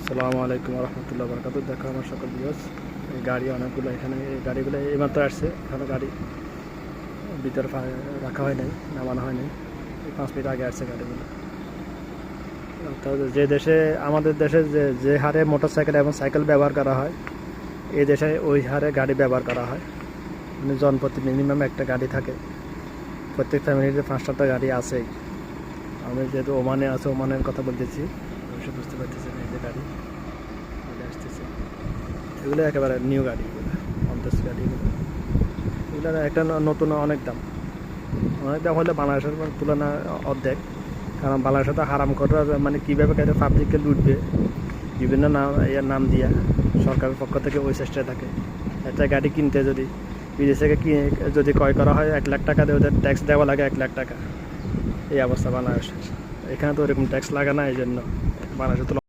আসসালামু আলাইকুম রহমতুল্লাহ বরকাত। দেখো আমার সকল ভিউয়ার্স, এই গাড়ি অনেকগুলো এখানে, এই গাড়িগুলো এইমাত্র আসছে। এখানে গাড়ি ভিতরে রাখা হয় নাই, নামানো হয় নাই, 5 মিনিট আগে আসছে গাড়িগুলো। যে দেশে, আমাদের দেশে যে হারে মোটরসাইকেল এবং সাইকেল ব্যবহার করা হয়, এই দেশে ওই হারে গাড়ি ব্যবহার করা হয়। মানে জনপ্রতি মিনিমাম একটা গাড়ি থাকে, প্রত্যেক ফ্যামিলিতে 5-7টা গাড়ি আছেই। আমি যেহেতু ওমানে আছে, ওমানের কথা বলতেছি, অবশ্যই বুঝতে পারতেছি না, এই যে গাড়ি আসতেছে, এগুলো একেবারে নিউ গাড়ি, এগুলো পঞ্চাশ গাড়িগুলো, এগুলো একটা নতুন অনেক দাম হলে বাংলাদেশের তুলনায় অর্ধেক। কারণ বাংলাদেশে তো হারাম করার মানে কীভাবে গাড়ি পাবলিককে লুটবে, বিভিন্ন নাম দিয়া সরকারের পক্ষ থেকে ওই চেষ্টায় থাকে। একটা গাড়ি কিনতে যদি বিদেশ থেকে যদি ক্রয় করা হয় 1 লাখ টাকা দিয়ে, ওদের ট্যাক্স দেওয়া লাগে 1 লাখ টাকা। এই অবস্থা বাংলাদেশের। এখানে তো ওরকম ট্যাক্স লাগে না, এই জন্য বাংলাদেশে